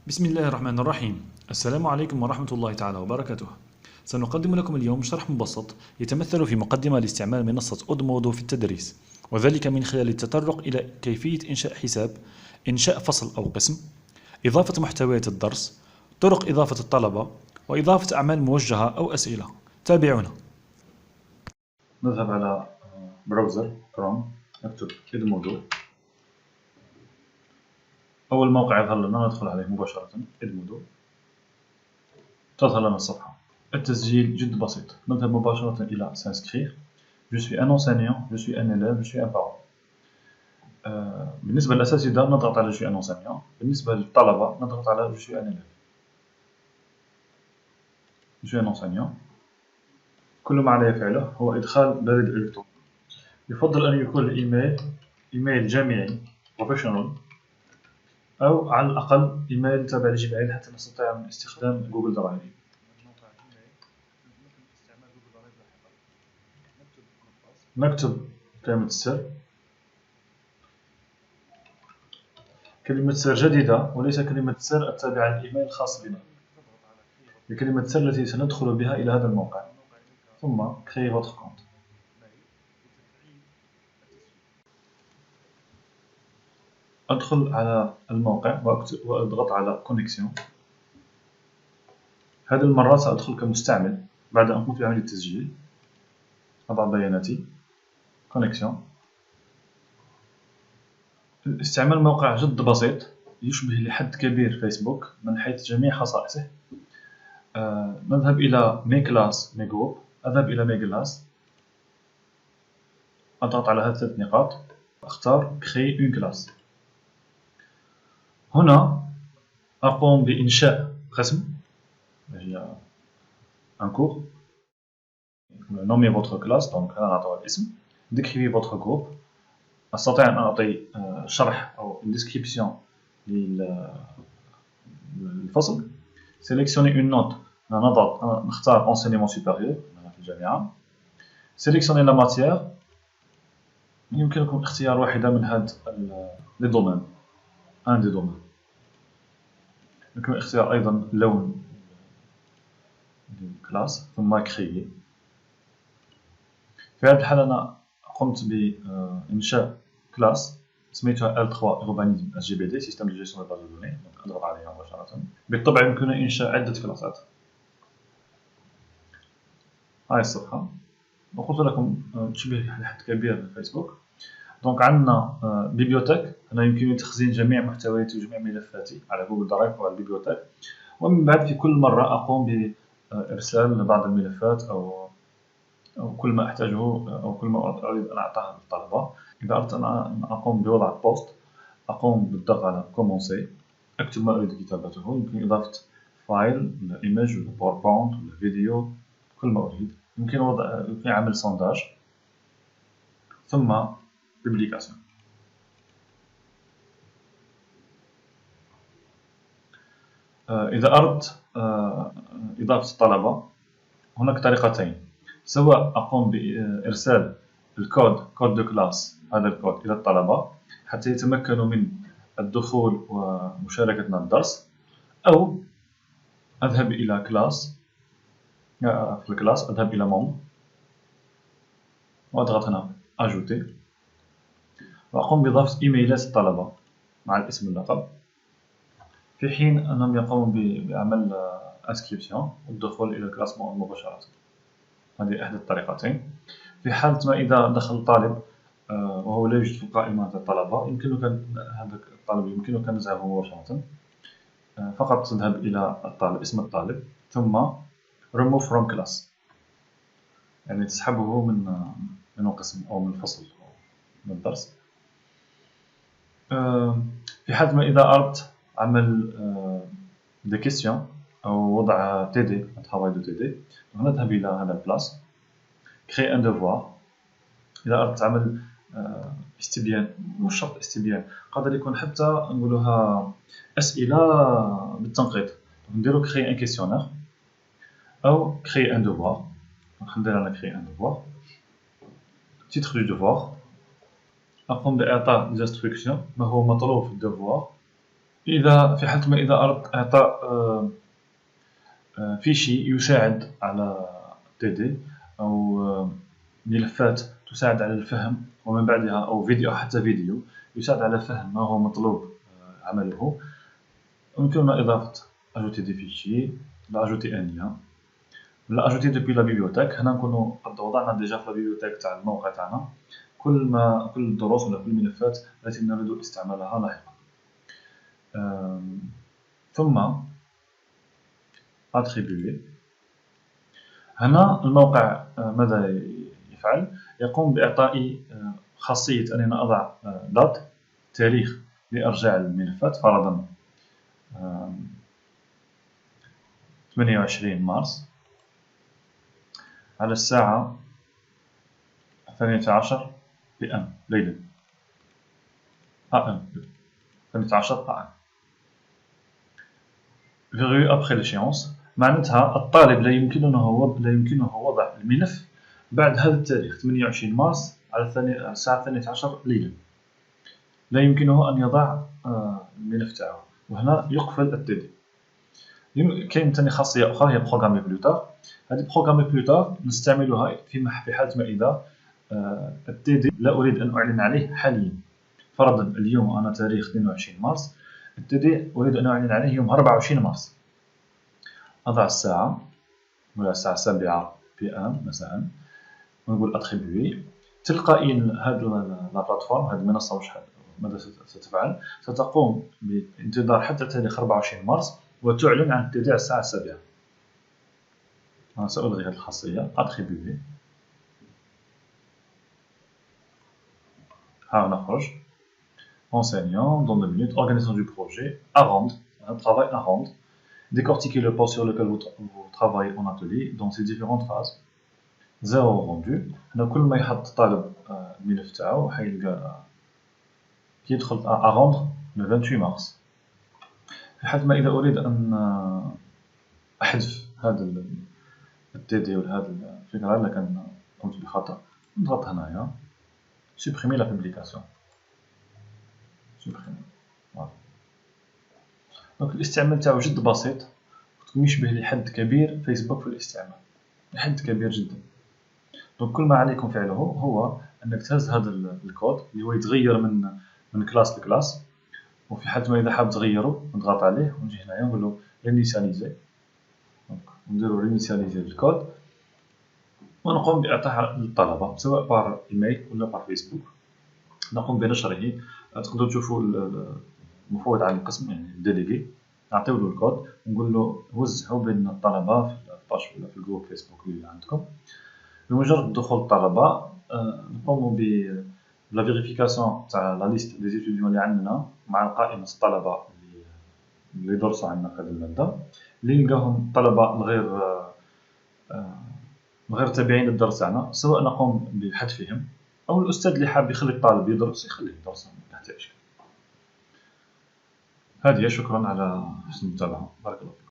بسم الله الرحمن الرحيم. السلام عليكم ورحمة الله تعالى وبركاته. سنقدم لكم اليوم شرح مبسط يتمثل في مقدمة لاستعمال منصة أودمودو في التدريس، وذلك من خلال التطرق إلى كيفية إنشاء حساب، إنشاء فصل أو قسم، إضافة محتويات الدرس، طرق إضافة الطلبة، وإضافة أعمال موجهة أو أسئلة. تابعونا. نذهب على براوزر كروم، نكتب إدمودو. أول موقع يظهر لنا ندخل عليه مباشرة، إدمودو. تظهر لنا الصفحة. التسجيل جد بسيط، نذهب مباشرة إلى سانسكرير. Je suis un enseignant, je suis un élève, je suis un parent. بالنسبة للأساتذة نضغط على je suis un enseignant، بالنسبة للطلبة نضغط على je suis un élève. je suis un enseignant. كل ما علي فعله هو إدخال بريد إلكتروني. يفضل أن يكون الإيميل إيميل جامعي professional، أو على الأقل إيميل تابع لجيميل حتى نستطيع من استخدام جوجل درايف. نكتب كلمة السر، كلمة سر جديدة وليس كلمة سر التابعة للإيميل الخاص بنا، بكلمة سر التي سندخل بها إلى هذا الموقع، ثم créer votre compte. أدخل على الموقع وأضغط على connexion. هذه المرة سأدخل كمستعمل بعد أن قمت بعملية التسجيل. أضع بياناتي connexion. استعمال موقع جد بسيط، يشبه لحد كبير فيسبوك من حيث جميع خصائصه. نذهب إلى مي كلاس مي جروب. أذهب إلى مي كلاس، أضغط على هذه الثلاث نقاط، أختار créer une classe. هنا أقوم بإنشاء قسم، هي un cours. nommez votre classe، donc هنا نعطيها الاسم. décrivez votre groupe. أستطيع أن أعطي شرح أو description للفصل. sélectionnez une note، نختار enseignement supérieur في الجامعة. sélectionnez la matière، يمكنكم اختيار واحدة من هاد les domaines، un des domaines. يمكن اختيار أيضا لون الكلاس، ثم créer. في هذه الحالة أنا قمت بإنشاء كلاس سميتها L3 Urbanisme SGBD Système de Gestion des Bases de Données. أضغط عليها مباشرة. بالطبع يمكن إنشاء عدة كلاسات. هاي الصفحة، وقلت لكم تشبه لحد كبير بالفيسبوك. دونك عندنا بيبيوتيك، هنا يمكن تخزين جميع محتوياتي وجميع ملفاتي على جوجل درايف وعلى البيبيوتيك. ومن بعد في كل مرة أقوم بإرسال بعض الملفات أو كل ما أحتاجه أو كل ما أريد أن أعطاه للطلبة. إذا أردت أن أقوم بوضع بوست، أقوم بالضغط على كومونسي، أكتب ما أريد كتابته. يمكن إضافة فايل ولا إيماج ولا باوربوينت ولا فيديو، كل ما أريد. يمكن عمل سونداج، ثم بوبليكاسيون. إذا أردت إضافة الطلبة، هناك طريقتين، سواء أقوم بإرسال الكود كود دو كلاس، هذا الكود إلى الطلبة حتى يتمكنوا من الدخول ومشاركتنا الدرس، أو أذهب إلى كلاس، في الكلاس أذهب إلى موم وأضغط هنا أجوتي، وأقوم بإضافة إيميلات الطلبة مع الاسم واللقب، في حين أنهم يقومون بعمل انسكريبسيون والدخول إلى الكلاس مباشرة. هذه إحدى الطريقتين. في حالة ما إذا دخل طالب وهو لا يوجد في قائمة الطلبة، يمكنك هذا الطالب يمكنك نزعه مباشرة. فقط تذهب إلى الطالب، اسم الطالب، ثم remove from class، يعني تسحبه من القسم أو من الفصل أو من الدرس. في حالة ما إذا أردت عمل دي كيستيون أو وضع تي دي، travail de TD، نذهب إلى هذا البلاس، créer un devoir. إذا أردت عمل استبيان، مش شرط استبيان، قادر يكون حتى نقولوها أسئلة بالتنقيط، نديرو créer un questionnaire أو créer un devoir. ندير أنا créer un devoir. titre du devoir، أقوم بإعطاء des instructions، ما هو مطلوب في الديفوار. إذا في حالة ما إذا أردت إعطاء فيشي يساعد على TD أو ملفات تساعد على الفهم ومن بعدها أو فيديو حتى فيديو يساعد على فهم ما هو مطلوب عمله، يمكننا إضافة ajouter des fichiers، لا ajouter un lien، لا ajouter depuis la bibliothèque. هنا نكونوا قد وضعنا ديجا في البيبليوتيك تاع الموقع تاعنا كل الدروس ولا كل الملفات التي نريد استعمالها لاحقا. ثم attribuer. هنا الموقع ماذا يفعل؟ يقوم بإعطاء خاصية أنني أضع date تاريخ لإرجاع الملفات، فرضا 28 مارس على الساعة 12 PM ليلا AM 12 AM virgule après l'échéance. معناتها الطالب لا يمكنه وضع الملف بعد هذا التاريخ 28 مارس على الساعة 12 ليلا، لا يمكنه أن يضع الملف تاعه، وهنا يقفل التدي. كاين ثاني خاصية أخرى هي بروغرامي بلوتار. هذه بروغرامي بلوتار نستعملها في حالة ما إذا التدي لا أريد أن أعلن عليه حاليا. فرضا اليوم أنا تاريخ 22 مارس، التدي أريد أن أعلن عليه يوم 24 مارس. أضع الساعة ولا الساعة 7 PM مساء ونقول أتريبيوي. تلقائيا هذه البلاتفورم هذه المنصة ماذا ستفعل؟ ستقوم بانتظار حتى تاريخ 24 مارس وتعلن عن التدي على الساعة 7. أنا سألغي هذه الخاصية أتريبيوي. ها نخرج enseignant dans 2 minutes, organisation du projet, à rendre, un travail à rendre, décortiquer le poste sur lequel vous travaillez en atelier dans ses différentes phases. 0 rendu. هنا كل ما يحط طالب الملف تاعو حيلقى يدخل à rendre le 28 مارس. في حالة ما إذا أريد أن أحذف هذا التدي ولا هذا الفكرة إلا كان قمت بخطأ، نضغط هنايا supprimer la publication. دونك الاستعمال تاعو جد بسيط، يشبه لحد كبير فيسبوك في الاستعمال، لحد كبير جدا. دونك كل ما عليكم فعله هو انك تهز هذا الكود اللي هو يتغير من كلاس لكلاس، وفي حالة ما اذا حاب تغيره نضغط عليه ونجي هنايا نقول له رينيسياليزي، دونك نديرو رينيسياليزي الكود ونقوم باعطائه للطلبة سواء بار ايميل ولا بار فيسبوك. نقوم بنشره. تقدروا تشوفوا المفوض على القسم يعني الديليغي، نعطيو له الكود ونقول له وزعوا بين الطلبة في الباج ولا في الجروب فيسبوك اللي عندكم. بمجرد دخول الطلبة نقوموا بلا فيريفيكاسيون تاع لا ليست دي ستوديون اللي عندنا مع قائمة الطلبة اللي يدرسوا عندنا في هذه المادة، اللي نلقاهم الطلبة غير تابعين للدرس تاعنا، سواء نقوم بحذفهم أو الأستاذ اللي حاب يخلي الطالب يدرس يخليه يدرس تحت إشكال. هذه شكرا على حسن المتابعة. بارك الله فيكم.